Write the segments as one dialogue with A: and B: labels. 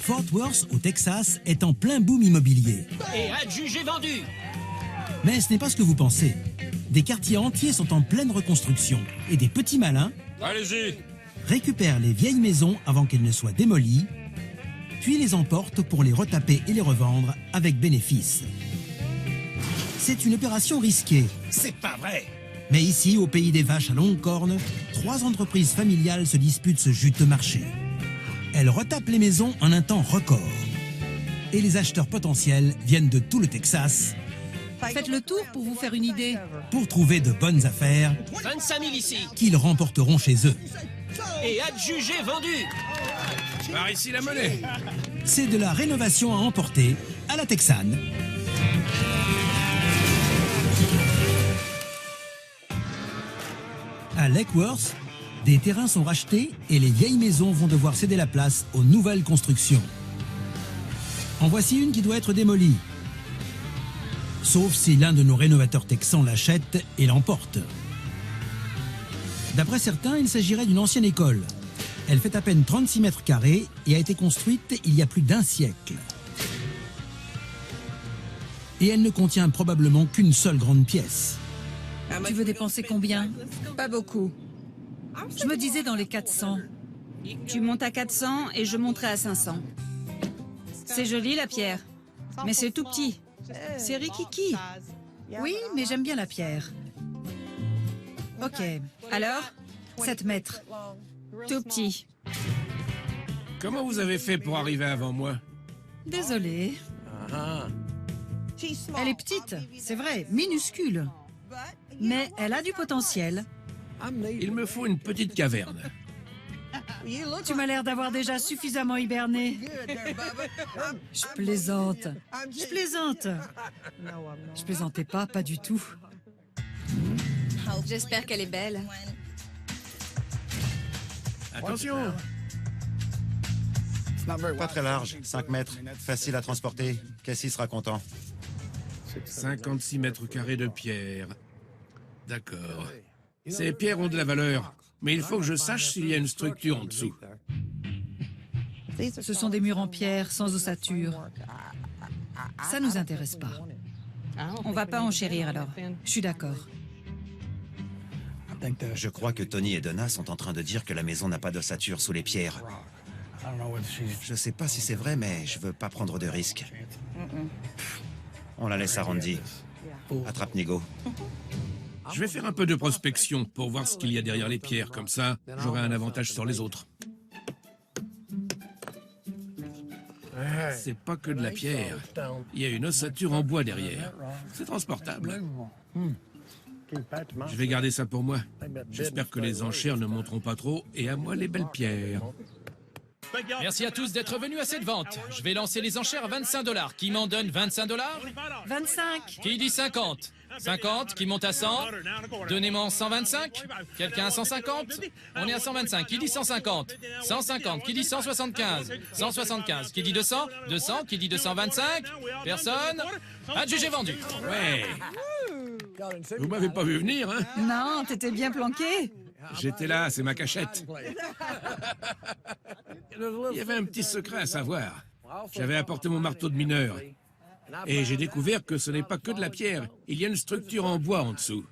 A: Fort Worth, au Texas, est en plein boom immobilier.
B: Et adjugé vendu.
A: Mais ce n'est pas ce que vous pensez. Des quartiers entiers sont en pleine reconstruction et des petits malins
C: Allez-y.
A: récupèrent les vieilles maisons avant qu'elles ne soient démolies, puis les emportent pour les retaper et les revendre avec bénéfice. C'est une opération risquée.
C: C'est pas vrai.
A: Mais ici, au pays des vaches à longues cornes, 3 entreprises familiales se disputent ce juteux marché. Elles retapent les maisons en un temps record. Et les acheteurs potentiels viennent de tout le Texas
D: Faites le tour pour vous faire une idée.
A: pour trouver de bonnes affaires
B: 25 000 ici.
A: qu'ils remporteront chez eux.
B: Et adjugé vendu.
C: Par ici la monnaie.
A: C'est de la rénovation à emporter à la texane. À Lake Worth, des terrains sont rachetés et les vieilles maisons vont devoir céder la place aux nouvelles constructions. En voici une qui doit être démolie. Sauf si l'un de nos rénovateurs texans l'achète et l'emporte. D'après certains, il s'agirait d'une ancienne école. Elle fait à peine 36 mètres carrés et a été construite il y a plus d'1 siècle. Et elle ne contient probablement qu'une seule grande pièce.
D: Tu veux dépenser combien?
E: Pas beaucoup.
D: Je me disais dans les 400.
E: Tu montes à 400 et je monterai à 500. C'est joli la pierre, mais c'est tout petit.
D: C'est rikiki. Oui, mais j'aime bien la pierre. Ok,
E: Alors,
D: 7 mètres.
E: tout petit.
C: Comment vous avez fait pour arriver avant moi?
D: Désolée. Elle est petite, c'est vrai, minuscule. Mais elle a du potentiel.
C: Il me faut une petite caverne.
D: Tu m'as l'air d'avoir déjà suffisamment hiberné. Je plaisante. Je plaisante. Je plaisantais pas du tout.
E: J'espère qu'elle est belle.
C: Attention.
F: Pas très large, 5 mètres, facile à transporter. Cassie sera content.
C: 56 mètres carrés de pierre. D'accord. Ces pierres ont de la valeur, mais il faut que je sache s'il y a une structure en dessous.
D: Ce sont des murs en pierre, sans ossature. Ça nous intéresse pas.
E: On va pas enchérir alors.
D: Je suis d'accord.
F: Je crois que Tony et Donna sont en train de dire que la maison n'a pas d'ossature sous les pierres. Je sais pas si c'est vrai, mais je veux pas prendre de risques. On la laisse à Randy. Attrape Nigo.
C: Je vais faire un peu de prospection pour voir ce qu'il y a derrière les pierres. Comme ça, j'aurai un avantage sur les autres. C'est pas que de la pierre. Il y a une ossature en bois derrière. C'est transportable. Je vais garder ça pour moi. J'espère que les enchères ne monteront pas trop, et à moi les belles pierres.
B: Merci à tous d'être venus à cette vente. Je vais lancer les enchères à 25 $. Qui m'en donne 25 $?
D: 25.
B: Qui dit 50? 50, qui monte à 100? Donnez-moi 125. Quelqu'un à 150? On est à 125. Qui dit 150? 150. Qui dit 175? 175. Qui dit 200? 200. Qui dit 225? Personne? Adjugé vendu.
C: Ouais. Vous m'avez pas vu venir, hein?
E: Non, t'étais bien planqué.
C: J'étais là, c'est ma cachette. Il y avait un petit secret à savoir. J'avais apporté mon marteau de mineur. Et j'ai découvert que ce n'est pas que de la pierre. Il y a une structure en bois en dessous.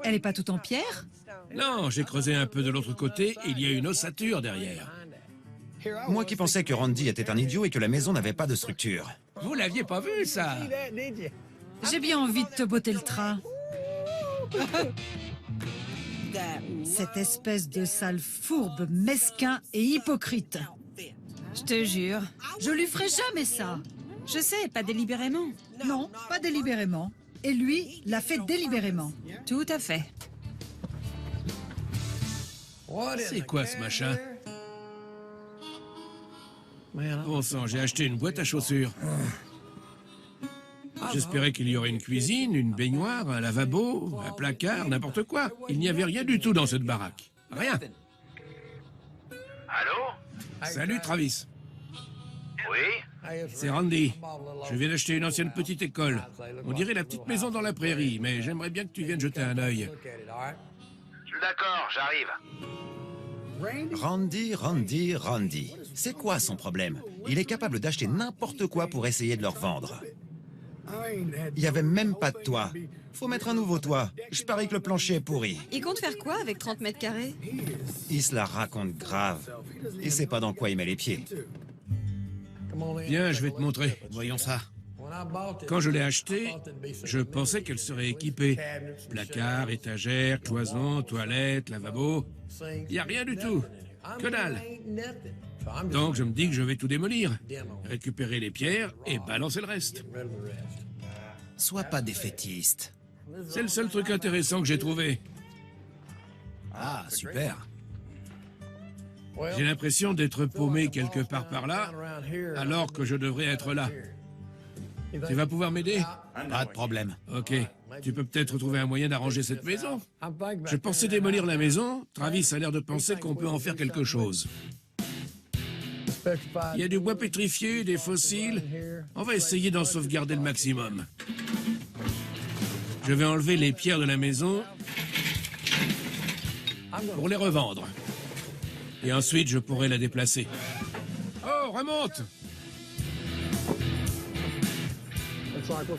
D: Elle est pas toute en pierre?
C: Non, j'ai creusé un peu de l'autre côté et il y a une ossature derrière.
F: Moi qui pensais que Randy était un idiot et que la maison n'avait pas de structure.
C: Vous l'aviez pas vu, ça?
D: J'ai bien envie de te botter le train. Cette espèce de sale fourbe, mesquin et hypocrite.
E: Je te jure.
D: Je lui ferai jamais ça.
E: Je sais, pas délibérément.
D: Non, pas délibérément. Et lui l'a fait délibérément.
E: Tout à fait.
C: C'est quoi ce machin? Bon sang, j'ai acheté une boîte à chaussures. J'espérais qu'il y aurait une cuisine, une baignoire, un lavabo, un placard, n'importe quoi. Il n'y avait rien du tout dans cette baraque. Rien.
G: Allô?
C: Salut Travis.
G: Oui?
C: C'est Randy. Je viens d'acheter une ancienne petite école. On dirait la petite maison dans la prairie, mais j'aimerais bien que tu viennes jeter un œil.
G: D'accord, j'arrive.
F: Randy. C'est quoi son problème? Il est capable d'acheter n'importe quoi pour essayer de le revendre. Il n'y avait même pas de toit. Faut mettre un nouveau toit. Je parie que le plancher est pourri.
H: Il compte faire quoi avec 30 mètres carrés?
F: Il se la raconte grave. Il sait pas dans quoi il met les pieds.
C: Viens, je vais te montrer. Voyons ça. Quand je l'ai achetée, je pensais qu'elle serait équipée. Placard, étagère, cloison, toilette, lavabo. Il n'y a rien du tout. Que dalle. Donc je me dis que je vais tout démolir, récupérer les pierres et balancer le reste.
F: Sois pas défaitiste.
C: C'est le seul truc intéressant que j'ai trouvé.
F: Ah, super.
C: J'ai l'impression d'être paumé quelque part par là, alors que je devrais être là. Tu vas pouvoir m'aider?
F: Pas de problème.
C: Ok. Tu peux peut-être trouver un moyen d'arranger cette maison? Je pensais démolir la maison. Travis a l'air de penser qu'on peut en faire quelque chose. Il y a du bois pétrifié, des fossiles. On va essayer d'en sauvegarder le maximum. Je vais enlever les pierres de la maison pour les revendre. Et ensuite, je pourrai la déplacer. Oh, remonte!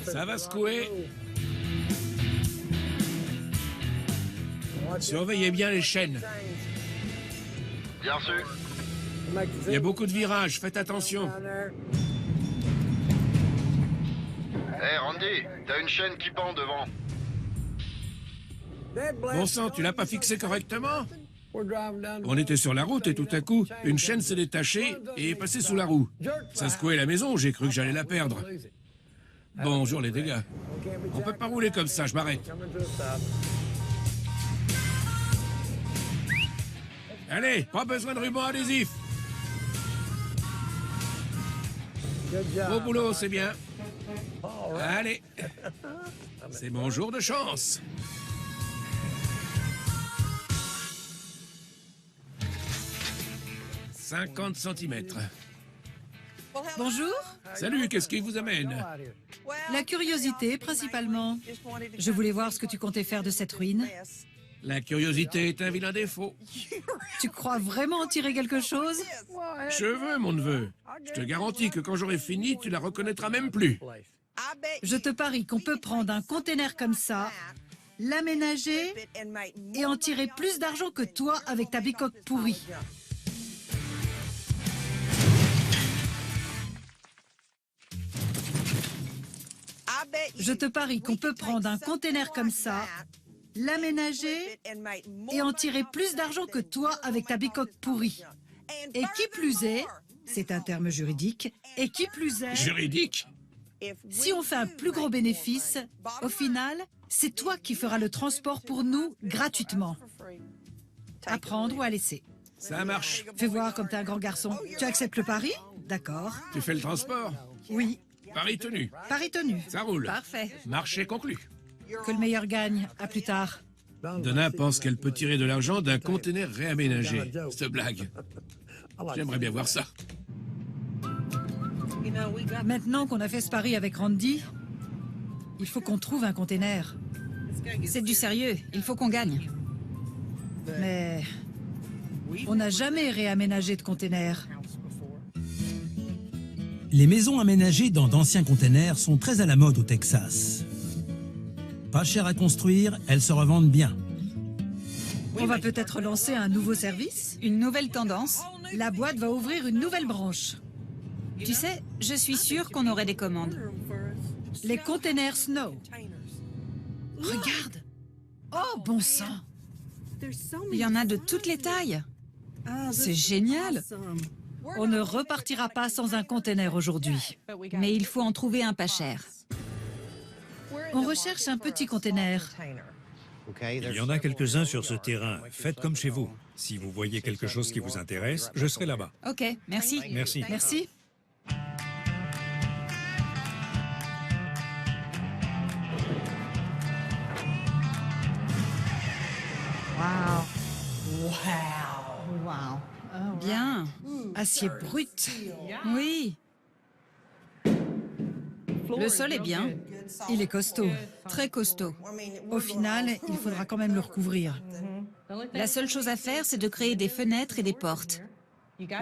C: Ça va secouer. Surveillez bien les chaînes.
G: Bien sûr.
C: Il y a beaucoup de virages, faites attention.
G: Hé, Randy, t'as une chaîne qui pend devant.
C: Bon sang, tu l'as pas fixé correctement? On était sur la route et tout à coup, une chaîne s'est détachée et est passée sous la roue. Ça secouait la maison, j'ai cru que j'allais la perdre. Bonjour les dégâts. On peut pas rouler comme ça, je m'arrête. Allez, pas besoin de ruban adhésif. Beau boulot, c'est bien. Allez. C'est mon jour de chance. « 50 centimètres.
D: Bonjour.
C: Salut, qu'est-ce qui vous amène?
D: La curiosité, principalement. Je voulais voir ce que tu comptais faire de cette ruine.
C: La curiosité est un vilain défaut.
D: Tu crois vraiment en tirer quelque chose?
C: Je veux, mon neveu. Je te garantis que quand j'aurai fini, tu la reconnaîtras même plus.
D: Je te parie qu'on peut prendre un container comme ça, l'aménager et en tirer plus d'argent que toi avec ta bicoque pourrie. Je te parie qu'on peut prendre un container comme ça, l'aménager et en tirer plus d'argent que toi avec ta bicoque pourrie. Et qui plus est, c'est un terme juridique, et qui plus est,
C: Juridique?
D: si on fait un plus gros bénéfice, au final, c'est toi qui feras le transport pour nous gratuitement. À prendre ou à laisser.
C: Ça marche.
D: Fais voir comme t'es un grand garçon. Tu acceptes le pari? D'accord.
C: Tu fais le transport?
D: Oui.
C: Pari tenu.
D: Pari tenu.
C: Ça roule.
D: Parfait.
C: Marché conclu.
D: Que le meilleur gagne. À plus tard.
C: Donna pense qu'elle peut tirer de l'argent d'un conteneur réaménagé. Cette blague. J'aimerais bien voir ça.
D: Maintenant qu'on a fait ce pari avec Randy, il faut qu'on trouve un container.
E: C'est du sérieux, il faut qu'on gagne.
D: Mais on n'a jamais réaménagé de container.
A: Les maisons aménagées dans d'anciens containers sont très à la mode au Texas. Pas cher à construire, elles se revendent bien.
D: On va peut-être lancer un nouveau service.
E: Une nouvelle tendance.
D: La boîte va ouvrir une nouvelle branche.
E: Tu sais, je suis sûre qu'on aurait des commandes.
D: Les containers Snow. Regarde. Oh, bon sang.
E: Il y en a de toutes les tailles. C'est génial.
D: On ne repartira pas sans un container aujourd'hui.
E: Mais il faut en trouver un pas cher.
D: On recherche un petit container.
I: Il y en a quelques-uns sur ce terrain. Faites comme chez vous. Si vous voyez quelque chose qui vous intéresse, je serai là-bas.
E: Ok, merci.
I: Merci.
D: Merci.
E: Bien.
D: Acier brut.
E: Oui. Le sol est bien.
D: Il est costaud.
E: Très costaud.
D: Au final, il faudra quand même le recouvrir.
E: La seule chose à faire, c'est de créer des fenêtres et des portes.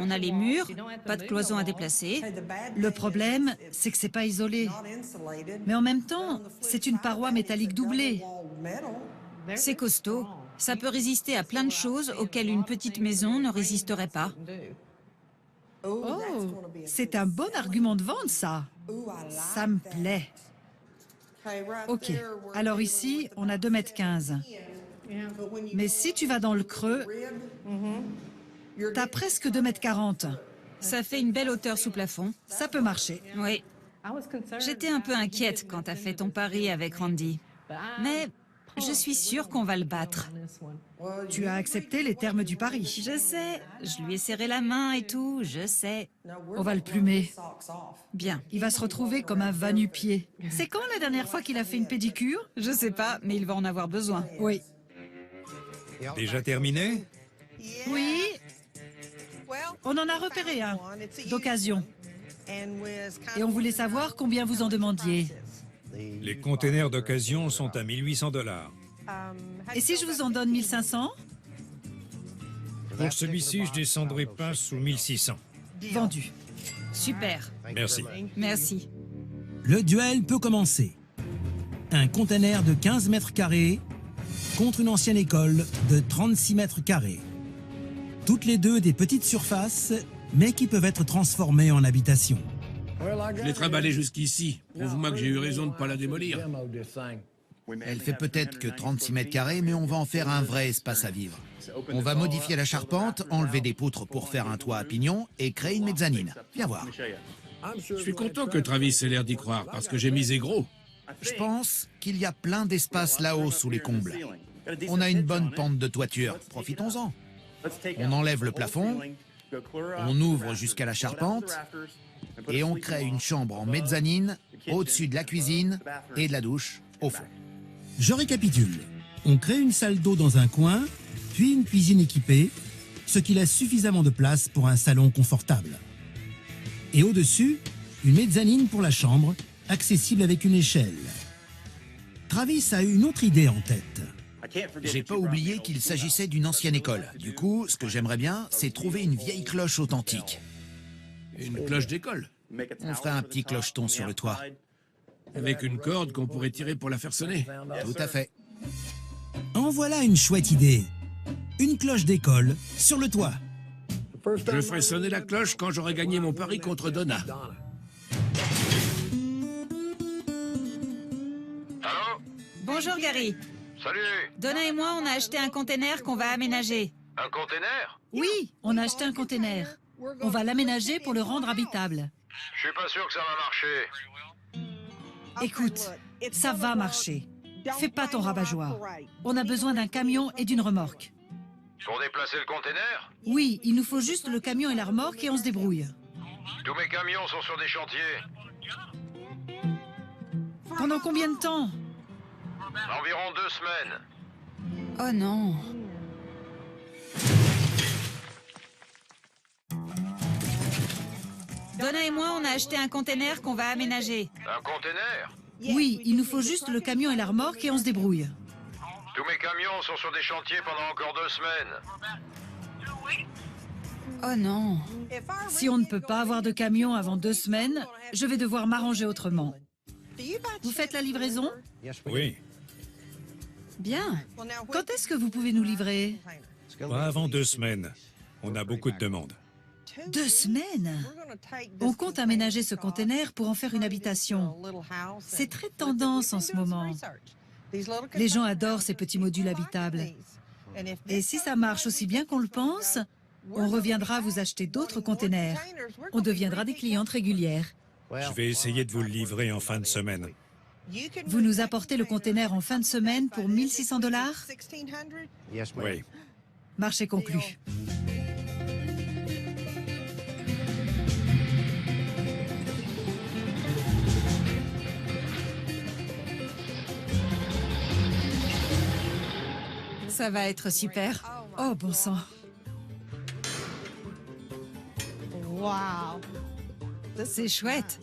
E: On a les murs, pas de cloison à déplacer.
D: Le problème, c'est que c'est pas isolé. Mais en même temps, c'est une paroi métallique doublée.
E: C'est costaud. Ça peut résister à plein de choses auxquelles une petite maison ne résisterait pas.
D: Oh, c'est un bon argument de vente, ça. Ça me plaît. Ok, alors ici, on a 2,15 m. Mais si tu vas dans le creux, t'as presque 2,40 m.
E: Ça fait une belle hauteur sous plafond.
D: Ça peut marcher.
E: Oui. J'étais un peu inquiète quand t'as fait ton pari avec Randy. Mais je suis sûre qu'on va le battre.
D: Tu as accepté les termes du pari.
E: Je sais, je lui ai serré la main et tout, je sais.
D: On va le plumer.
E: Bien.
D: Il va se retrouver comme un va-nu-pied. C'est quand la dernière fois qu'il a fait une pédicure?
E: Je sais pas, mais il va en avoir besoin.
D: Oui.
I: Déjà terminé?
D: Oui. On en a repéré un, d'occasion. Et on voulait savoir combien vous en demandiez.
I: Les containers d'occasion sont à 1800 $.
D: Et si je vous en donne 1500?
I: Pour celui-ci, je descendrai pas sous 1600.
D: Vendu.
E: Super.
I: Merci.
E: Merci.
A: Le duel peut commencer. Un conteneur de 15 mètres carrés contre une ancienne école de 36 mètres carrés. Toutes les deux des petites surfaces, mais qui peuvent être transformées en habitation.
C: Je l'ai trimballé jusqu'ici. Prouve-moi que j'ai eu raison de ne pas la démolir.
J: Elle fait peut-être que 36 mètres carrés, mais on va en faire un vrai espace à vivre. On va modifier la charpente, enlever des poutres pour faire un toit à pignon et créer une mezzanine. Viens voir.
C: Je suis content que Travis ait l'air d'y croire, parce que j'ai misé gros.
J: Je pense qu'il y a plein d'espace là-haut sous les combles. On a une bonne pente de toiture, profitons-en. On enlève le plafond, on ouvre jusqu'à la charpente et on crée une chambre en mezzanine au-dessus de la cuisine et de la douche au fond.
A: Je récapitule. On crée une salle d'eau dans un coin, puis une cuisine équipée, ce qui laisse suffisamment de place pour un salon confortable. Et au-dessus, une mezzanine pour la chambre, accessible avec une échelle. Travis a une autre idée en tête.
J: J'ai pas oublié qu'il s'agissait d'une ancienne école. Du coup, ce que j'aimerais bien, c'est trouver une vieille cloche authentique.
C: Une cloche d'école.
J: On ferait un petit clocheton sur le toit.
C: Avec une corde qu'on pourrait tirer pour la faire sonner.
J: Tout à fait.
A: En voilà une chouette idée. Une cloche d'école sur le toit.
C: Je ferai sonner la cloche quand j'aurai gagné mon pari contre Donna.
G: Allô?
E: Bonjour Gary.
G: Salut!
E: Donna et moi, on a acheté un container qu'on va aménager.
G: Un container?
D: Oui, on a acheté un container. On va l'aménager pour le rendre habitable.
G: Je suis pas sûr que ça va marcher.
D: Écoute, ça va marcher. Fais pas ton rabat-joie. On a besoin d'un camion et d'une remorque.
G: Pour déplacer le container?
D: Oui, il nous faut juste le camion et la remorque et on se débrouille.
G: Tous mes camions sont sur des chantiers.
D: Pendant combien de temps?
G: Environ 2 semaines.
E: Oh non. Donna et moi, on a acheté un container qu'on va aménager.
G: Un container?
D: Oui, il nous faut juste le camion et la remorque et on se débrouille.
G: Tous mes camions sont sur des chantiers pendant encore 2 semaines.
E: Oh non.
D: Si on ne peut pas avoir de camion avant 2 semaines, je vais devoir m'arranger autrement. Vous faites la livraison?
I: Oui.
E: Bien.
D: Quand est-ce que vous pouvez nous livrer?
I: Pas avant 2 semaines. On a beaucoup de demandes.
D: 2 semaines? On compte aménager ce container pour en faire une habitation. C'est très tendance en ce moment. Les gens adorent ces petits modules habitables. Et si ça marche aussi bien qu'on le pense, on reviendra vous acheter d'autres containers. On deviendra des clientes régulières.
I: Je vais essayer de vous le livrer en fin de semaine.
D: Vous nous apportez le container en fin de semaine pour 1600 $?
I: Oui.
D: Marché conclu.
E: Ça va être super.
D: Oh, bon sang.
E: C'est chouette.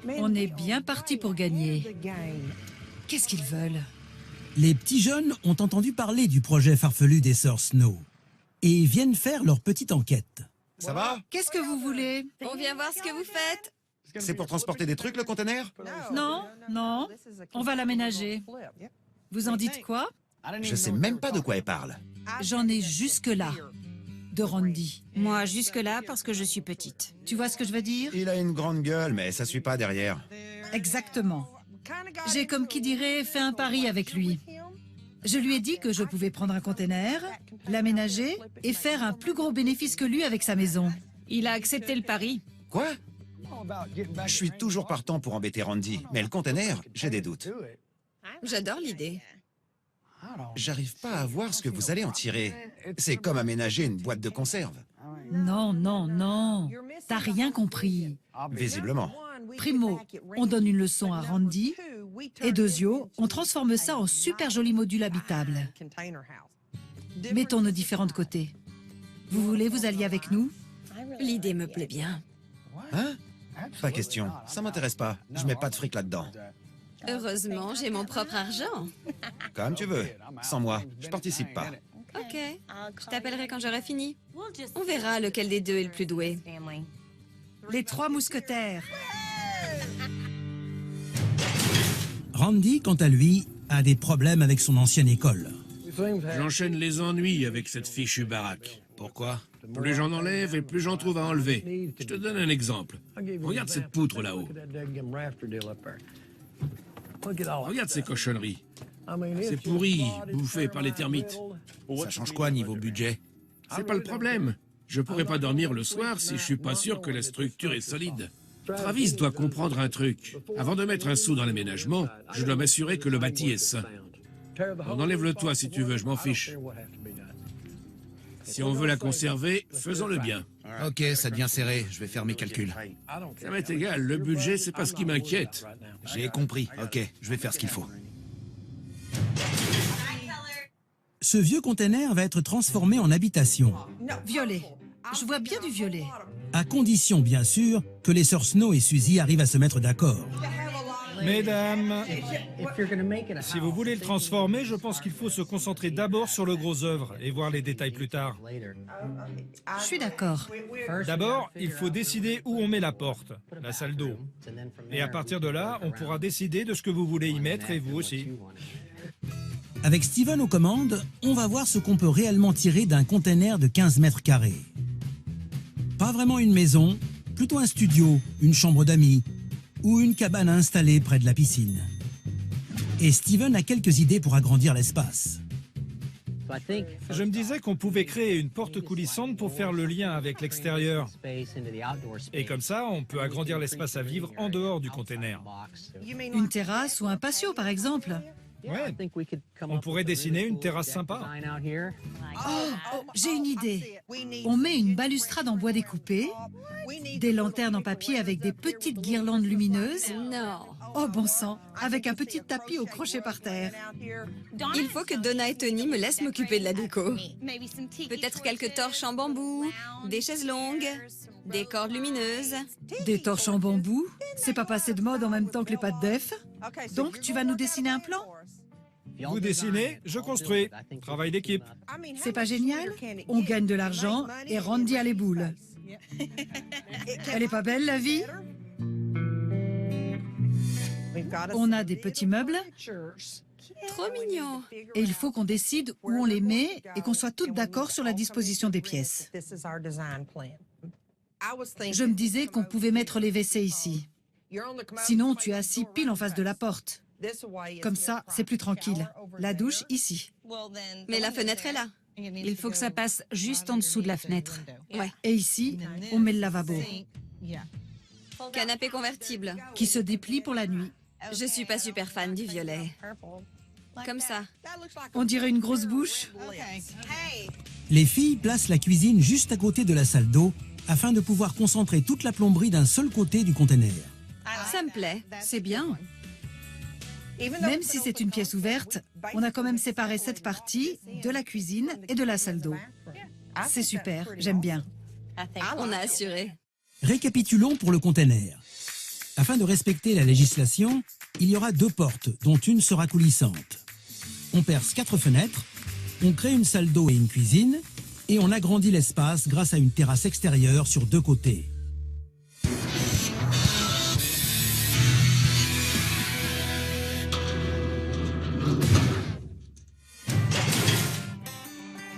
D: On est bien parti pour gagner. Qu'est-ce qu'ils veulent?
A: Les petits jeunes ont entendu parler du projet farfelu des sœurs Snow et viennent faire leur petite enquête.
F: Ça va?
D: Qu'est-ce que vous voulez?
H: On vient voir ce que vous faites.
F: C'est pour transporter des trucs, le conteneur?
D: Non, non, on va l'aménager. Vous en dites quoi?
F: Je sais même pas de quoi elle parle.
D: J'en ai jusque-là, de Randy.
E: Moi, jusque-là, parce que je suis petite.
D: Tu vois ce que je veux dire?
F: Il a une grande gueule, mais ça suit pas derrière.
D: Exactement. J'ai, comme qui dirait, fait un pari avec lui. Je lui ai dit que je pouvais prendre un conteneur, l'aménager et faire un plus gros bénéfice que lui avec sa maison.
E: Il a accepté le pari.
F: Quoi? Je suis toujours partant pour embêter Randy, mais le conteneur, j'ai des doutes.
H: J'adore l'idée.
F: J'arrive pas à voir ce que vous allez en tirer. C'est comme aménager une boîte de conserve.
D: Non, non, non. T'as rien compris.
F: Visiblement.
D: Primo, on donne une leçon à Randy. Et deuxio, on transforme ça en super joli module habitable. Mettons nos différents de côté. Vous voulez vous allier avec nous?
H: L'idée me plaît bien.
F: Hein? Pas question. Ça m'intéresse pas. Je mets pas de fric là-dedans.
H: Heureusement, j'ai mon propre argent.
F: Comme tu veux. Sans moi, je participe pas.
H: Ok, je t'appellerai quand j'aurai fini. On verra lequel des deux est le plus doué.
D: Les trois mousquetaires.
A: Randy, quant à lui, a des problèmes avec son ancienne école.
C: J'enchaîne les ennuis avec cette fichue baraque. Pourquoi? Plus j'en enlève et plus j'en trouve à enlever. Je te donne un exemple. Regarde cette poutre là-haut. Regarde ces cochonneries. C'est pourri, bouffé par les termites.
J: Ça change quoi niveau budget?
C: C'est pas le problème. Je pourrais pas dormir le soir si je suis pas sûr que la structure est solide. Travis doit comprendre un truc. Avant de mettre un sou dans l'aménagement, je dois m'assurer que le bâti est sain. On enlève le toit si tu veux, je m'en fiche. Si on veut la conserver, faisons-le bien.
J: Ok, ça devient serré, je vais faire mes calculs.
C: Ça m'est égal, le budget, c'est pas ce qui m'inquiète.
J: J'ai compris, ok, je vais faire ce qu'il faut.
A: Ce vieux conteneur va être transformé en habitation,
D: Violet. Je vois bien du violet.
A: à condition bien sûr que les sœurs Snow et Suzy arrivent à se mettre d'accord.
K: Mesdames, si vous voulez le transformer, je pense qu'il faut se concentrer d'abord sur le gros œuvre et voir les détails plus tard.
D: Je suis d'accord.
K: D'abord, il faut décider où on met la porte, la salle d'eau. Et à partir de là, on pourra décider de ce que vous voulez y mettre et vous aussi.
A: Avec Steven aux commandes, on va voir ce qu'on peut réellement tirer d'un conteneur de 15 mètres carrés. Pas vraiment une maison, plutôt un studio, une chambre d'amis ou une cabane à installer près de la piscine. Et Steven a quelques idées pour agrandir l'espace.
K: Je me disais qu'on pouvait créer une porte coulissante pour faire le lien avec l'extérieur. Et comme ça, on peut agrandir l'espace à vivre en dehors du conteneur.
D: Une terrasse ou un patio, par exemple.
K: Ouais. On pourrait dessiner une terrasse sympa.
D: Oh, j'ai une idée. On met une balustrade en bois découpé, des lanternes en papier avec des petites guirlandes lumineuses.
H: Non.
D: Oh bon sang, avec un petit tapis au crochet par terre.
H: Il faut que Donna et Tony me laissent m'occuper de la déco. Peut-être quelques torches en bambou, des chaises longues, des cordes lumineuses.
D: Des torches en bambou? C'est pas passé de mode en même temps que les pattes d'Ef? Donc tu vas nous dessiner un plan?
K: Vous dessinez, je construis. Travail d'équipe.
D: C'est pas génial? On gagne de l'argent et Randy a les boules. Elle est pas belle, la vie? On a des petits meubles.
H: Trop mignon.
D: Et il faut qu'on décide où on les met et qu'on soit toutes d'accord sur la disposition des pièces. Je me disais qu'on pouvait mettre les WC ici. Sinon, tu es assis pile en face de la porte. Comme ça, c'est plus tranquille. La douche, ici.
H: Mais la fenêtre est là.
E: Il faut que ça passe juste en dessous de la fenêtre.
H: Ouais.
D: Et ici, on met le lavabo,
H: Canapé convertible.
D: qui se déplie pour la nuit.
H: Je suis pas super fan du violet. Comme ça.
D: On dirait une grosse bouche.
A: Les filles placent la cuisine juste à côté de la salle d'eau afin de pouvoir concentrer toute la plomberie d'un seul côté du conteneur.
H: Ça me plaît.
D: C'est bien. Même si c'est une pièce ouverte, on a quand même séparé cette partie de la cuisine et de la salle d'eau. C'est super, j'aime bien.
H: On a assuré.
A: Récapitulons pour le conteneur. Afin de respecter la législation, il y aura 2 portes, dont une sera coulissante. On perce 4 fenêtres, on crée une salle d'eau et une cuisine, et on agrandit l'espace grâce à une terrasse extérieure sur 2 côtés.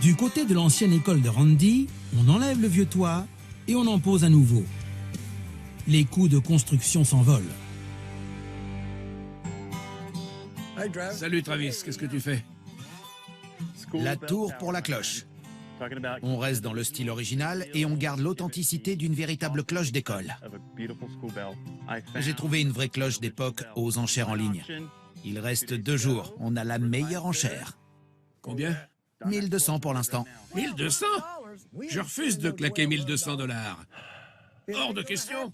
A: Du côté de l'ancienne école de Randy, on enlève le vieux toit et on en pose un nouveau. Les coûts de construction s'envolent.
C: Salut Travis, qu'est-ce que tu fais?
J: La tour pour la cloche. On reste dans le style original et on garde l'authenticité d'une véritable cloche d'école. J'ai trouvé une vraie cloche d'époque aux enchères en ligne. Il reste 2 jours, on a la meilleure enchère.
C: Combien?
J: 1200 pour l'instant.
C: 1200? Je refuse de claquer 1200 $. Hors de question.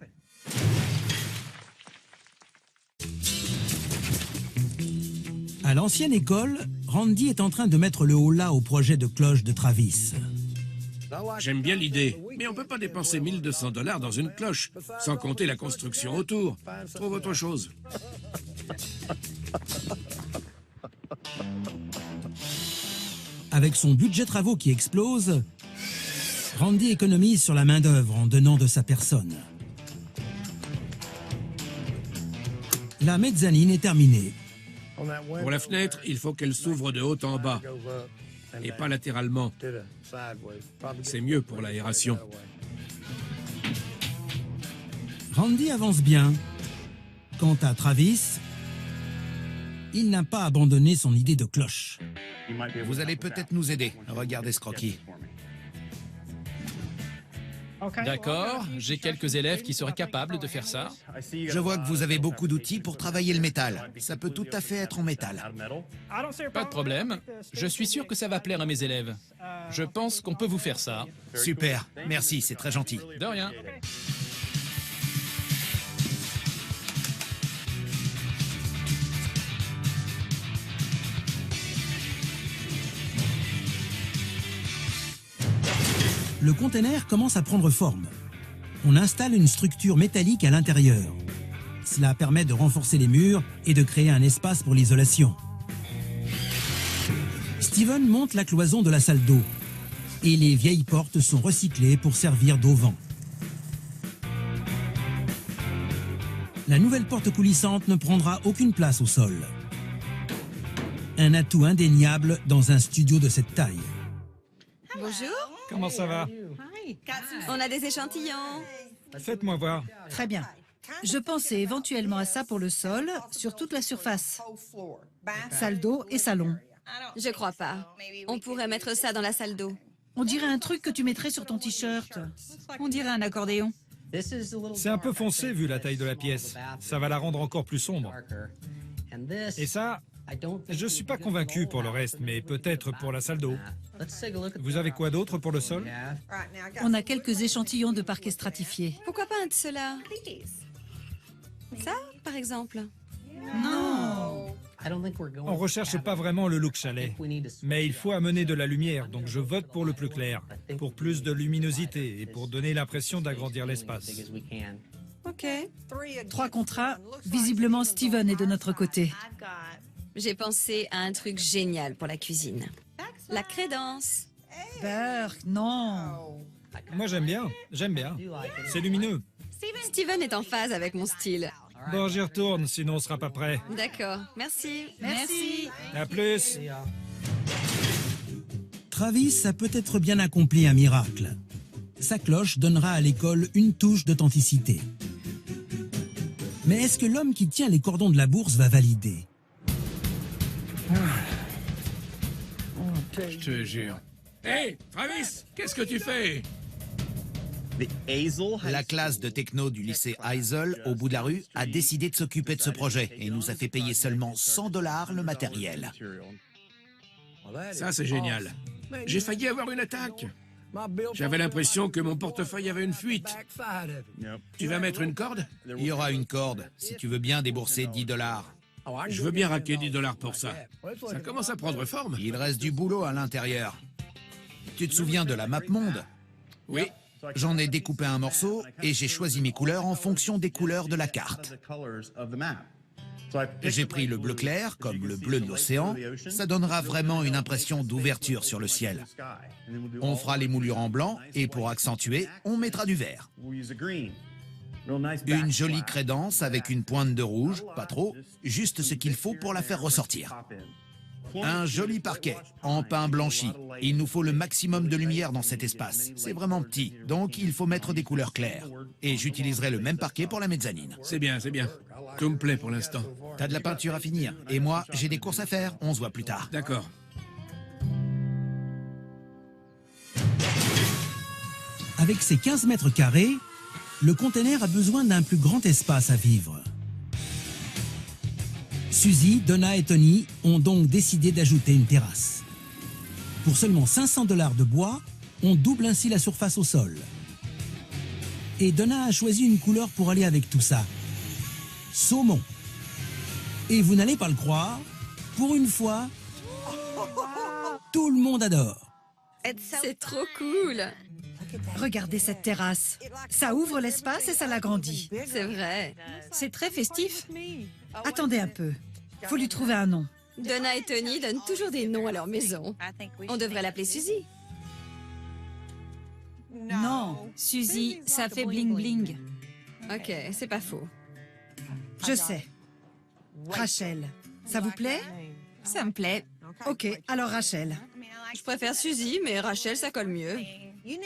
A: À l'ancienne école, Randy est en train de mettre le holà au projet de cloche de Travis.
C: J'aime bien l'idée, mais on peut pas dépenser 1200 $ dans une cloche, sans compter la construction autour. Trouve autre chose.
A: Avec son budget travaux qui explose, Randy économise sur la main-d'œuvre en donnant de sa personne. La mezzanine est terminée.
C: Pour la fenêtre, il faut qu'elle s'ouvre de haut en bas, et pas latéralement. C'est mieux pour l'aération.
A: Randy avance bien. Quant à Travis, il n'a pas abandonné son idée de cloche.
J: Vous allez peut-être nous aider. Regardez ce croquis.
B: D'accord, j'ai quelques élèves qui seraient capables de faire ça.
J: Je vois que vous avez beaucoup d'outils pour travailler le métal. Ça peut tout à fait être en métal.
B: Pas de problème. Je suis sûr que ça va plaire à mes élèves. Je pense qu'on peut vous faire ça.
J: Super, merci, c'est très gentil.
B: De rien.
A: Le conteneur commence à prendre forme. On installe une structure métallique à l'intérieur. Cela permet de renforcer les murs et de créer un espace pour l'isolation. Steven monte la cloison de la salle d'eau. Et les vieilles portes sont recyclées pour servir d'auvent. La nouvelle porte coulissante ne prendra aucune place au sol. Un atout indéniable dans un studio de cette taille.
H: Bonjour.
K: Comment ça va?
H: On a des échantillons.
K: Faites-moi voir.
D: Très bien. Je pensais éventuellement à ça pour le sol, sur toute la surface. Salle d'eau et salon.
H: Je crois pas. On pourrait mettre ça dans la salle d'eau.
D: On dirait un truc que tu mettrais sur ton t-shirt.
E: On dirait un accordéon.
K: C'est un peu foncé vu la taille de la pièce. Ça va la rendre encore plus sombre. Et ça, je suis pas convaincu pour le reste, mais peut-être pour la salle d'eau. Vous avez quoi d'autre pour le sol?
D: On a quelques échantillons de parquet stratifié.
H: Pourquoi pas un de ceux-là? Ça, par exemple?
D: Non!
K: On recherche pas vraiment le look chalet, mais il faut amener de la lumière, donc je vote pour le plus clair, pour plus de luminosité et pour donner l'impression d'agrandir l'espace.
H: Ok.
D: 3 contre 1. Visiblement, Steven est de notre côté.
H: J'ai pensé à un truc génial pour la cuisine. La crédence.
D: Burke, non.
K: Moi j'aime bien. C'est lumineux.
H: Steven est en phase avec mon style.
K: Bon, j'y retourne, sinon on sera pas prêt.
H: D'accord, merci.
D: Merci.
K: À plus.
A: Travis a peut-être bien accompli un miracle. Sa cloche donnera à l'école une touche d'authenticité. Mais est-ce que l'homme qui tient les cordons de la bourse va valider?
C: Je te jure. Hé, Travis, qu'est-ce que tu fais?
J: La classe de techno du lycée Eisel, au bout de la rue, a décidé de s'occuper de ce projet et nous a fait payer seulement 100 $ le matériel.
C: Ça, c'est génial. J'ai failli avoir une attaque. J'avais l'impression que mon portefeuille avait une fuite. Tu vas mettre une corde?
J: Il y aura une corde, si tu veux bien débourser 10 $.
C: Je veux bien raquer 10 $ pour ça. Ça commence à prendre forme.
J: Il reste du boulot à l'intérieur. Tu te souviens de la map monde?
C: Oui.
J: J'en ai découpé un morceau et j'ai choisi mes couleurs en fonction des couleurs de la carte. J'ai pris le bleu clair, comme le bleu de l'océan. Ça donnera vraiment une impression d'ouverture sur le ciel. On fera les moulures en blanc et pour accentuer, on mettra du vert. Une jolie crédence avec une pointe de rouge, pas trop, juste ce qu'il faut pour la faire ressortir. Un joli parquet, en pin blanchi. Il nous faut le maximum de lumière dans cet espace. C'est vraiment petit, donc il faut mettre des couleurs claires. Et j'utiliserai le même parquet pour la mezzanine.
C: C'est bien, c'est bien. Tout me plaît pour l'instant.
J: T'as de la peinture à finir. Et moi, j'ai des courses à faire. On se voit plus tard.
C: D'accord.
A: Avec ses 15 mètres carrés, le conteneur a besoin d'un plus grand espace à vivre. Suzy, Donna et Tony ont donc décidé d'ajouter une terrasse. Pour seulement 500 $ de bois, on double ainsi la surface au sol. Et Donna a choisi une couleur pour aller avec tout ça. Saumon. Et vous n'allez pas le croire, pour une fois, tout le monde adore.
H: C'est trop cool.
D: Regardez cette terrasse. Ça ouvre l'espace et ça l'agrandit.
H: C'est vrai.
E: C'est très festif.
D: Attendez un peu. Faut lui trouver un nom.
H: Donna et Tony donnent toujours des noms à leur maison. On devrait l'appeler Suzy.
E: Non, Suzy, ça fait bling bling.
H: Ok, c'est pas faux.
D: Je sais. Rachel. Ça vous plaît?
E: Ça me plaît.
D: Ok, alors Rachel.
H: Je préfère Suzy, mais Rachel, ça colle mieux.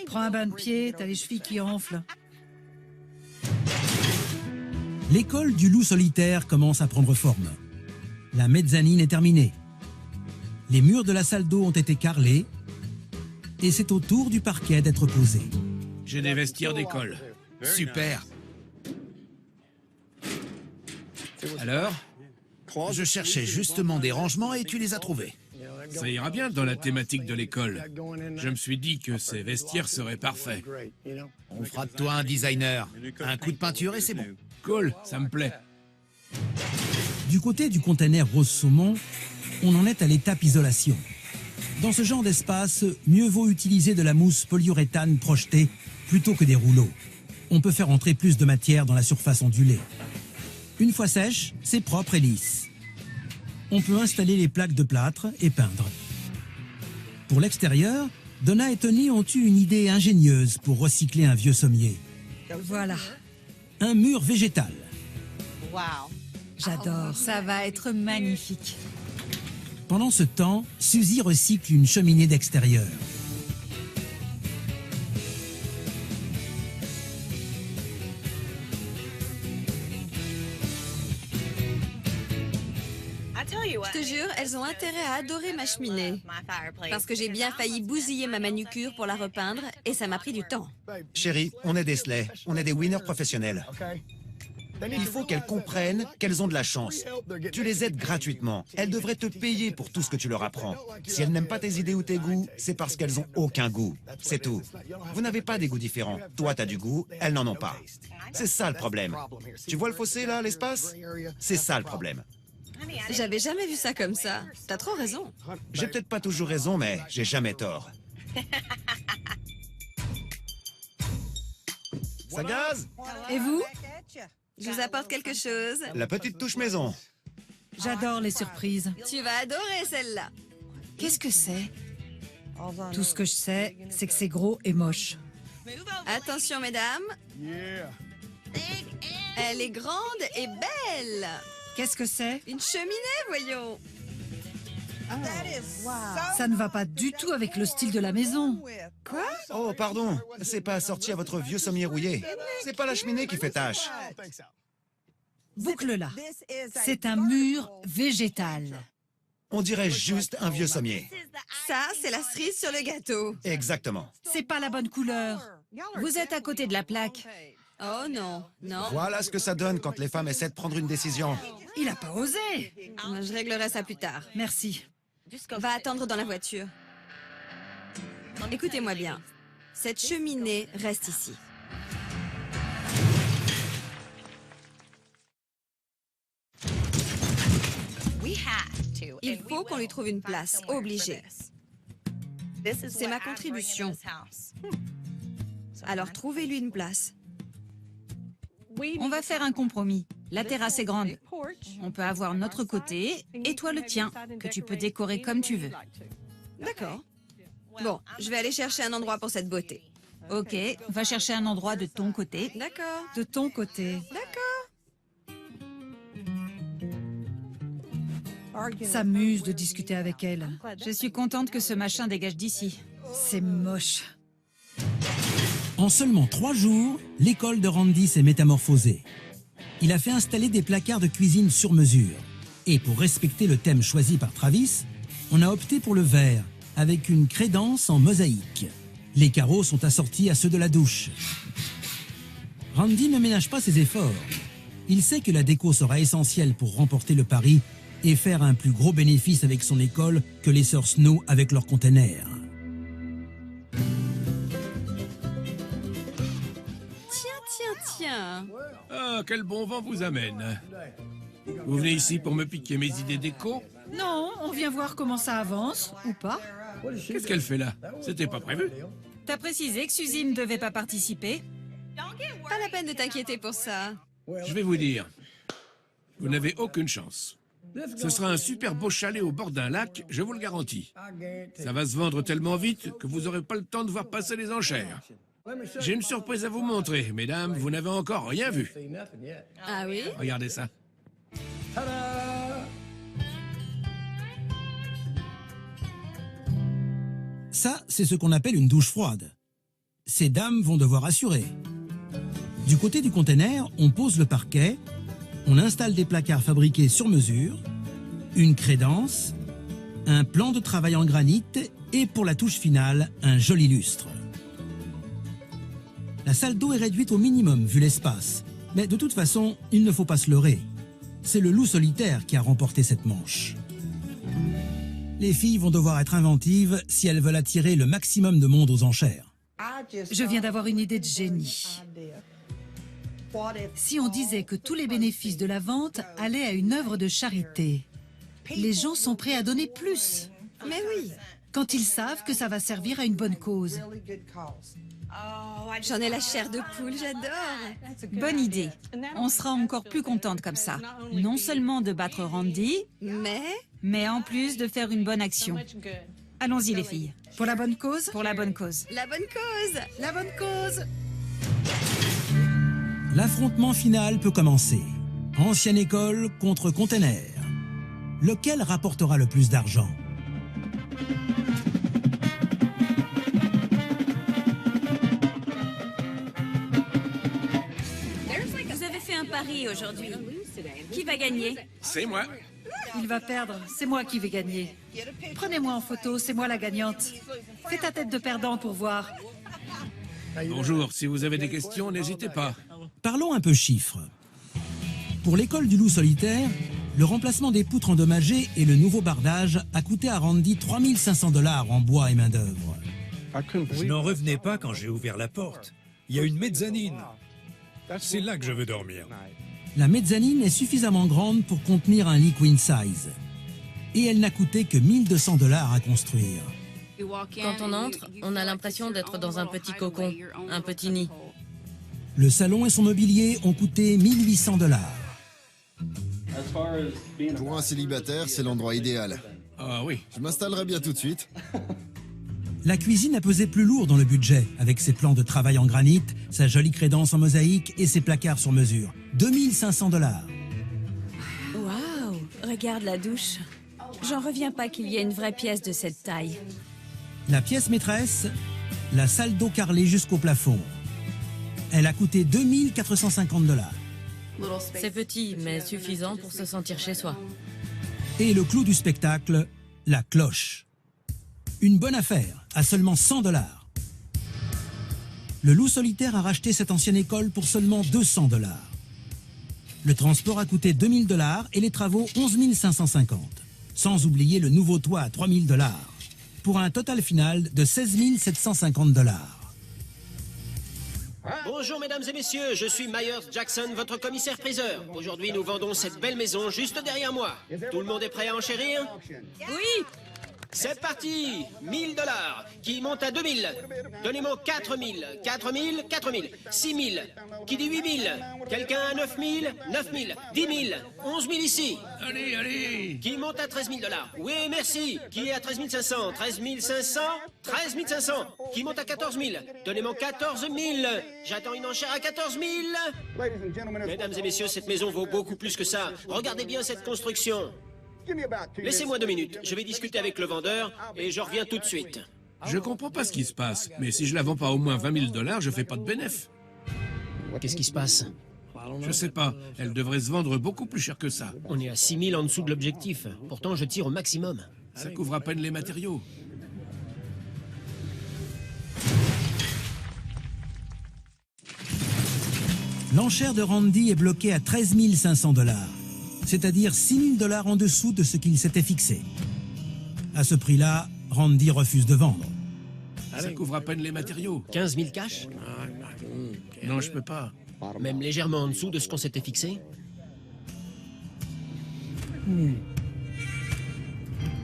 D: Prends un bain de pied, t'as les chevilles qui enflent.
A: L'école du loup solitaire commence à prendre forme. La mezzanine est terminée. Les murs de la salle d'eau ont été carrelés et c'est au tour du parquet d'être posé.
C: J'ai des vestiaires d'école.
J: Super.
C: Alors?
J: Je cherchais justement des rangements et tu les as trouvés.
C: Ça ira bien dans la thématique de l'école. Je me suis dit que ces vestiaires seraient parfaits.
J: On fera de toi un designer. Un coup de peinture et c'est bon.
C: Cool, ça me plaît.
A: Du côté du conteneur rose saumon, on en est à l'étape isolation. Dans ce genre d'espace, mieux vaut utiliser de la mousse polyuréthane projetée plutôt que des rouleaux. On peut faire entrer plus de matière dans la surface ondulée. Une fois sèche, c'est propre et lisse. On peut installer les plaques de plâtre et peindre. Pour l'extérieur, Donna et Tony ont eu une idée ingénieuse pour recycler un vieux sommier.
D: Voilà.
A: Un mur végétal.
D: J'adore.
E: Ça va être magnifique.
A: Pendant ce temps, Suzy recycle une cheminée d'extérieur.
H: Je te jure, elles ont intérêt à adorer ma cheminée. Parce que j'ai bien failli bousiller ma manucure pour la repeindre et ça m'a pris du temps.
F: Chérie, on est des slays, on est des winners professionnels. Il faut qu'elles comprennent qu'elles ont de la chance. Tu les aides gratuitement. Elles devraient te payer pour tout ce que tu leur apprends. Si elles n'aiment pas tes idées ou tes goûts, c'est parce qu'elles ont aucun goût. C'est tout. Vous n'avez pas des goûts différents. Toi, t'as du goût, elles n'en ont pas. C'est ça le problème. Tu vois le fossé là, l'espace? C'est ça le problème.
H: J'avais jamais vu ça comme ça. T'as trop raison.
F: J'ai peut-être pas toujours raison, mais j'ai jamais tort. Ça gaze?
D: Et vous?
H: Je vous apporte quelque chose.
F: La petite touche maison.
D: J'adore les surprises.
H: Tu vas adorer celle-là.
E: Qu'est-ce que c'est?
D: Tout ce que je sais, c'est que c'est gros et moche.
H: Attention, mesdames. Elle est grande et belle.
D: Qu'est-ce que c'est?
H: Une cheminée, voyons.
D: Ça ne va pas du tout avec le style de la maison.
H: Quoi?
F: Oh, pardon. C'est pas assorti à votre vieux sommier rouillé. C'est pas la cheminée qui fait tâche.
D: Boucle-la. C'est un mur végétal.
F: On dirait juste un vieux sommier.
H: Ça, c'est la cerise sur le gâteau.
F: Exactement.
D: C'est pas la bonne couleur.
E: Vous êtes à côté de la plaque.
H: Oh non, non.
F: Voilà ce que ça donne quand les femmes essaient de prendre une décision.
D: Il a pas osé.
H: Je réglerai ça plus tard.
D: Merci.
H: Va attendre dans la voiture. Écoutez-moi bien. Cette cheminée reste ici. Il faut qu'on lui trouve une place, obligé. C'est ma contribution. Alors trouvez-lui une place.
E: On va faire un compromis. La terrasse est grande. On peut avoir notre côté et toi le tien, que tu peux décorer comme tu veux.
H: D'accord. Bon, je vais aller chercher un endroit pour cette beauté.
E: Ok, va chercher un endroit de ton côté.
H: D'accord.
D: De ton côté.
H: D'accord.
D: S'amuse de discuter avec elle.
E: Je suis contente que ce machin dégage d'ici.
D: C'est moche.
A: En seulement 3 jours, l'école de Randy s'est métamorphosée. Il a fait installer des placards de cuisine sur mesure. Et pour respecter le thème choisi par Travis, on a opté pour le verre, avec une crédence en mosaïque. Les carreaux sont assortis à ceux de la douche. Randy ne ménage pas ses efforts. Il sait que la déco sera essentielle pour remporter le pari et faire un plus gros bénéfice avec son école que les sœurs Snow avec leurs containers.
H: Tiens.
C: Ah, quel bon vent vous amène. Vous venez ici pour me piquer mes idées déco?
D: Non, on vient voir comment ça avance, ou pas.
C: Qu'est-ce qu'elle fait là? C'était pas prévu.
E: T'as précisé que Suzy ne devait pas participer?
H: Pas la peine de t'inquiéter pour ça.
C: Je vais vous dire, vous n'avez aucune chance. Ce sera un super beau chalet au bord d'un lac, je vous le garantis. Ça va se vendre tellement vite que vous n'aurez pas le temps de voir passer les enchères. J'ai une surprise à vous montrer, mesdames, vous n'avez encore rien vu.
H: Ah oui?
C: Regardez ça.
A: Ça, c'est ce qu'on appelle une douche froide. Ces dames vont devoir assurer. Du côté du container, on pose le parquet, on installe des placards fabriqués sur mesure, une crédence, un plan de travail en granit et pour la touche finale, un joli lustre. La salle d'eau est réduite au minimum vu l'espace, mais de toute façon, il ne faut pas se leurrer. C'est le loup solitaire qui a remporté cette manche. Les filles vont devoir être inventives si elles veulent attirer le maximum de monde aux enchères.
D: Je viens d'avoir une idée de génie. Si on disait que tous les bénéfices de la vente allaient à une œuvre de charité, les gens sont prêts à donner plus.
H: Mais oui.
D: Quand ils savent que ça va servir à une bonne cause.
H: J'en ai la chair de poule, j'adore.
E: Bonne idée. On sera encore plus contente comme ça. Non seulement de battre Randy, mais en plus de faire une bonne action. Allons-y les filles.
D: Pour la bonne cause?
E: Pour la bonne cause.
H: La bonne cause.
D: La bonne cause.
A: L'affrontement final peut commencer. Ancienne école contre container. Lequel rapportera le plus d'argent?
E: Vous avez fait un pari aujourd'hui. Qui va gagner?
C: C'est moi.
D: Il va perdre, c'est moi qui vais gagner. Prenez-moi en photo, c'est moi la gagnante. Fais ta tête de perdant pour voir.
C: Bonjour, si vous avez des questions, n'hésitez pas.
A: Parlons un peu chiffres. Pour l'école du loup solitaire, le remplacement des poutres endommagées et le nouveau bardage a coûté à Randy 3 500 $ en bois et main-d'œuvre.
I: Je n'en revenais pas quand j'ai ouvert la porte. Il y a une mezzanine. C'est là que je veux dormir.
A: La mezzanine est suffisamment grande pour contenir un lit queen size. Et elle n'a coûté que 1 200 $ à construire.
L: Quand on entre, on a l'impression d'être dans un petit cocon, un petit nid.
A: Le salon et son mobilier ont coûté 1 800 $.
M: Pour un célibataire, c'est l'endroit idéal.
C: Ah oui.
M: Je m'installerai bien tout de suite.
A: La cuisine a pesé plus lourd dans le budget, avec ses plans de travail en granit, sa jolie crédence en mosaïque et ses placards sur mesure. 2 500 $.
E: Waouh! Regarde la douche. J'en reviens pas qu'il y ait une vraie pièce de cette taille.
A: La pièce maîtresse, la salle d'eau carrelée jusqu'au plafond. Elle a coûté 2 450 $.
L: C'est petit, mais suffisant pour se sentir chez soi.
A: Et le clou du spectacle, la cloche. Une bonne affaire, à seulement 100 $. Le loup solitaire a racheté cette ancienne école pour seulement 200 $. Le transport a coûté 2 000 $ et les travaux 11 550 $. Sans oublier le nouveau toit à 3 000 $. Pour un total final de 16 750 $.
N: Bonjour mesdames et messieurs, je suis Myers Jackson, votre commissaire-priseur. Aujourd'hui, nous vendons cette belle maison juste derrière moi. Tout le monde est prêt à enchérir?
E: Oui!
N: C'est parti. 1000 $, qui monte à 2000. Donnez-moi 4000, 4000, 4000, 6000. Qui dit 8000? Quelqu'un à 9000, 9000, 10 000, 11 000 ici.
C: Allez, allez.
N: Qui monte à 13 000 $. Oui, merci. Qui est à 13 500? 13 500, 13 500. Qui monte à 14 000? Donnez-moi 14 000. J'attends une enchère à 14 000. Mesdames et messieurs, cette maison vaut beaucoup plus que ça. Regardez bien cette construction. Laissez-moi 2 minutes. Je vais discuter avec le vendeur et je reviens tout de suite.
C: Je comprends pas ce qui se passe, mais si je la vends pas au moins 20 000 $, je fais pas de bénéf.
N: Qu'est-ce qui se passe?
C: Je sais pas, elle devrait se vendre beaucoup plus cher que ça.
N: On est à 6 000 en dessous de l'objectif. Pourtant, je tire au maximum.
C: Ça couvre à peine les matériaux.
A: L'enchère de Randy est bloquée à 13 500 $, c'est-à-dire 6 000 $ en dessous de ce qu'il s'était fixé. À ce prix-là, Randy refuse de vendre.
C: Ça couvre à peine les matériaux.
N: 15 000 cash?
C: Non, je peux pas.
N: Même légèrement en dessous de ce qu'on s'était fixé?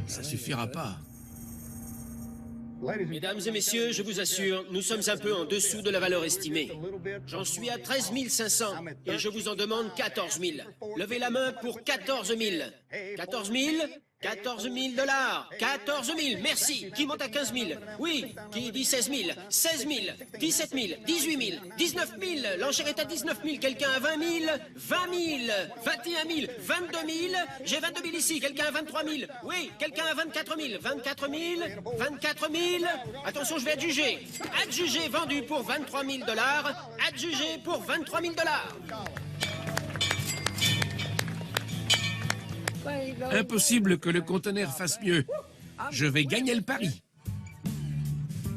C: Ça suffira pas.
N: Mesdames et messieurs, je vous assure, nous sommes un peu en dessous de la valeur estimée. J'en suis à 13 500 et je vous en demande 14 000. Levez la main pour 14 000. 14 000? 14 000 $. 14 000, merci. Qui monte à 15 000? Oui. Qui dit 16 000? 16 000. 17 000. 18 000. 19 000. L'enchère est à 19 000. Quelqu'un à 20 000? 20 000. 21 000. 22 000. J'ai 22 000 ici. Quelqu'un à 23 000? Oui. Quelqu'un à 24 000. 24 000. 24 000. Attention, je vais adjuger. Adjugé, vendu pour 23 000 $. Adjugé pour 23 000 $.
C: Impossible que le conteneur fasse mieux. Je vais gagner le pari.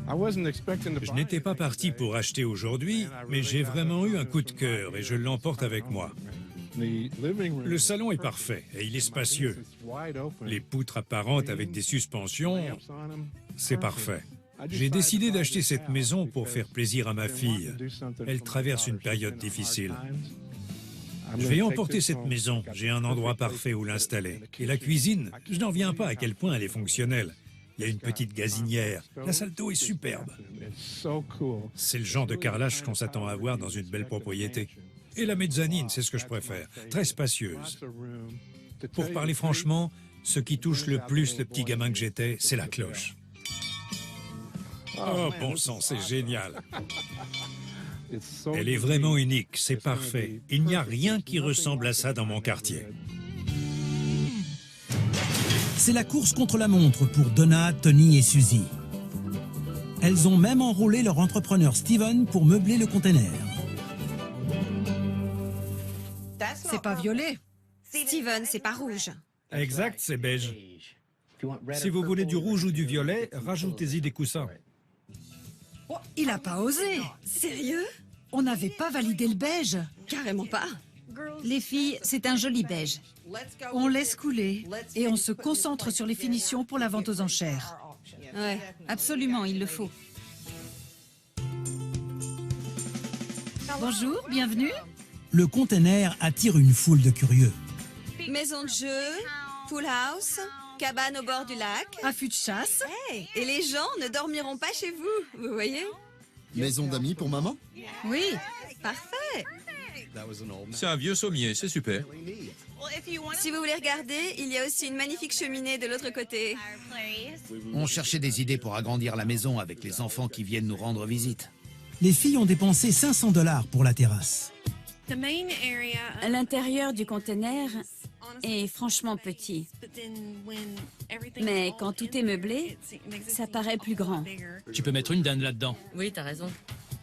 I: Je n'étais pas parti pour acheter aujourd'hui, mais j'ai vraiment eu un coup de cœur et je l'emporte avec moi. Le salon est parfait et il est spacieux. Les poutres apparentes avec des suspensions, c'est parfait. J'ai décidé d'acheter cette maison pour faire plaisir à ma fille. Elle traverse une période difficile. Je vais emporter cette maison, j'ai un endroit parfait où l'installer. Et la cuisine, je n'en reviens pas à quel point elle est fonctionnelle. Il y a une petite gazinière, la salle d'eau est superbe. C'est le genre de carrelage qu'on s'attend à avoir dans une belle propriété. Et la mezzanine, c'est ce que je préfère, très spacieuse. Pour parler franchement, ce qui touche le plus le petit gamin que j'étais, c'est la cloche. Oh bon sang, c'est génial. Elle est vraiment unique, c'est parfait. Il n'y a rien qui ressemble à ça dans mon quartier.
A: C'est la course contre la montre pour Donna, Tony et Suzy. Elles ont même enrôlé leur entrepreneur Steven pour meubler le container.
D: C'est pas violet.
H: Steven, c'est pas rouge.
K: Exact, c'est beige. Si vous voulez du rouge ou du violet, rajoutez-y des coussins.
D: Oh, il a pas osé.
H: Sérieux?
D: On n'avait pas validé le beige.
H: Carrément pas.
E: Les filles, c'est un joli beige.
D: On laisse couler et on se concentre sur les finitions pour la vente aux enchères.
E: Ouais, absolument, il le faut.
D: Bonjour, bienvenue.
A: Le container attire une foule de curieux.
H: Maison de jeu, pool house, cabane au bord du lac.
D: Affût de chasse.
H: Hey, et les gens ne dormiront pas chez vous, vous voyez?
M: Maison d'amis pour maman?
H: Oui, parfait.
O: C'est un vieux sommier, c'est super.
H: Si vous voulez regarder, il y a aussi une magnifique cheminée de l'autre côté.
J: On cherchait des idées pour agrandir la maison avec les enfants qui viennent nous rendre visite.
A: Les filles ont dépensé 500 $ pour la terrasse.
E: L'intérieur du conteneur est franchement petit. Mais quand tout est meublé, ça paraît plus grand.
B: Tu peux mettre une dinde là-dedans.
L: Oui, t'as raison.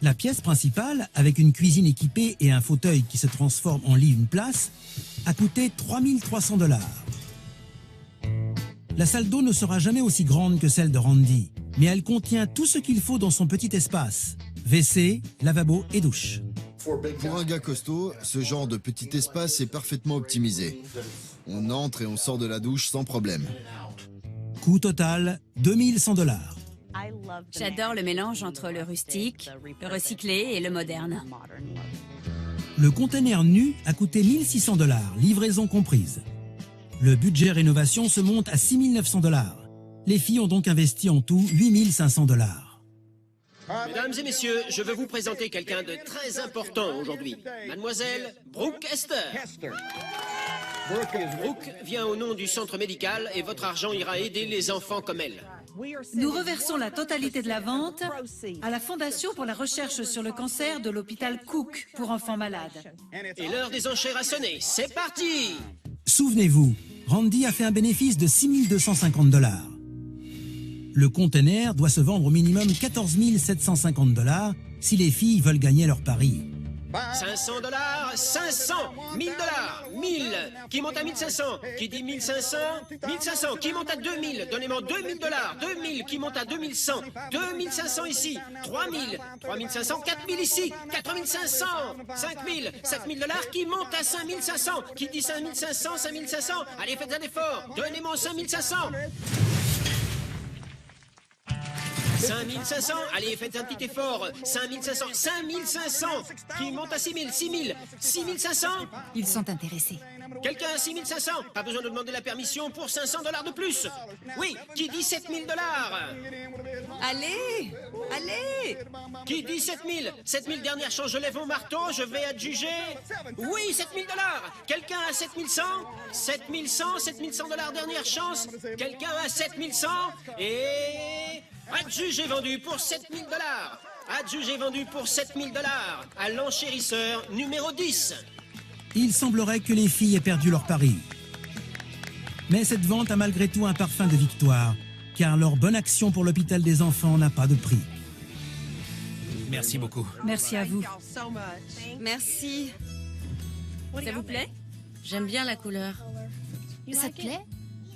A: La pièce principale, avec une cuisine équipée et un fauteuil qui se transforme en lit une place, a coûté 3 300 $. La salle d'eau ne sera jamais aussi grande que celle de Randy, mais elle contient tout ce qu'il faut dans son petit espace. WC, lavabo et douche.
M: Pour un gars costaud, ce genre de petit espace est parfaitement optimisé. On entre et on sort de la douche sans problème.
A: Coût total, 2100 $.
E: J'adore le mélange entre le rustique, le recyclé et le moderne.
A: Le conteneur nu a coûté 1600 $, livraison comprise. Le budget rénovation se monte à 6 900 $. Les filles ont donc investi en tout 8 500 $.
N: Mesdames et messieurs, je veux vous présenter quelqu'un de très important aujourd'hui. Mademoiselle Brooke Esther. Brooke vient au nom du centre médical et votre argent ira aider les enfants comme elle.
D: Nous reversons la totalité de la vente à la Fondation pour la recherche sur le cancer de l'hôpital Cook pour enfants malades.
N: Et l'heure des enchères a sonné. C'est parti!
A: Souvenez-vous, Randy a fait un bénéfice de 6 250 $. Le conteneur doit se vendre au minimum 14 750 $ si les filles veulent gagner leur pari.
N: 500 $, 500, 1000 $, 1000, qui monte à 1500, qui dit 1500, 1500, qui monte à 2000, donnez-moi 2000 $, 2000, qui monte à 2100, 2500 ici, 3000, 3500, 4000 ici, 4500, 5000, 5000 $, qui monte à 5500, qui dit 5500, 5500, allez faites un effort, donnez-moi 5500. 5500, allez, faites un petit effort. 5500, 5500, qui monte à 6000, 6000, 6500.
E: Ils sont intéressés.
N: Quelqu'un à 6500, pas besoin de demander la permission pour 500 $ de plus. Oui, qui dit 7000 $.
H: Allez, allez.
N: Qui dit 7000? 7000 dernière chance, je lève mon marteau, je vais adjuger. Oui, 7000 $. Quelqu'un à 7100? 7100, 7100 $ dernière chance. Quelqu'un à 7100? Et... adjugé vendu pour 7000 $. Adjugé vendu pour 7000 $. À l'enchérisseur numéro 10.
A: Il semblerait que les filles aient perdu leur pari. Mais cette vente a malgré tout un parfum de victoire, car leur bonne action pour l'hôpital des enfants n'a pas de prix.
J: Merci beaucoup.
D: Merci à vous.
H: Merci.
L: Ça vous plaît? J'aime bien la couleur.
E: Ça te plaît?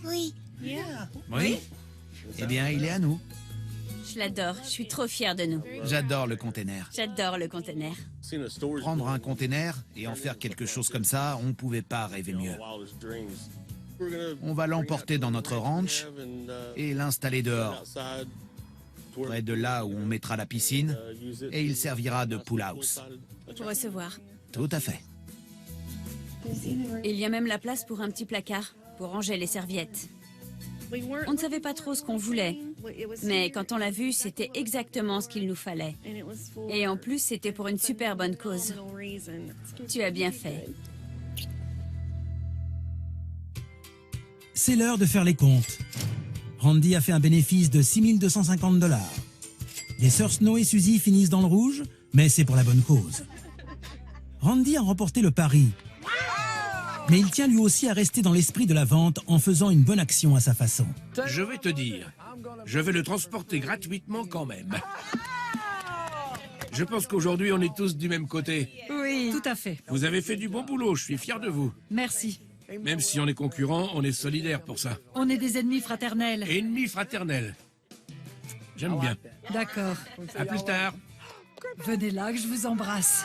L: Oui.
J: Oui? Eh bien, il est à nous.
L: Je l'adore. Je suis trop fière de nous.
J: J'adore le container.
L: J'adore le conteneur.
J: Prendre un container et en faire quelque chose comme ça, on ne pouvait pas rêver mieux. On va l'emporter dans notre ranch et l'installer dehors, près de là où on mettra la piscine, et il servira de pool house.
L: Pour recevoir.
J: Tout à fait.
L: Il y a même la place pour un petit placard, pour ranger les serviettes. On ne savait pas trop ce qu'on voulait, mais quand on l'a vu, c'était exactement ce qu'il nous fallait. Et en plus, c'était pour une super bonne cause. Tu as bien fait.
A: C'est l'heure de faire les comptes. Randy a fait un bénéfice de 6 250 $. Les sœurs Snow et Suzy finissent dans le rouge, mais c'est pour la bonne cause. Randy a remporté le pari. Mais il tient lui aussi à rester dans l'esprit de la vente en faisant une bonne action à sa façon.
C: Je vais te dire, je vais le transporter gratuitement quand même. Je pense qu'aujourd'hui, on est tous du même côté.
D: Oui, tout à fait.
C: Vous avez fait du bon boulot, je suis fier de vous.
D: Merci.
C: Même si on est concurrents, on est solidaires pour ça.
D: On est des ennemis fraternels.
C: Ennemis fraternels. J'aime bien.
D: D'accord.
C: À plus tard.
D: Venez là que je vous embrasse.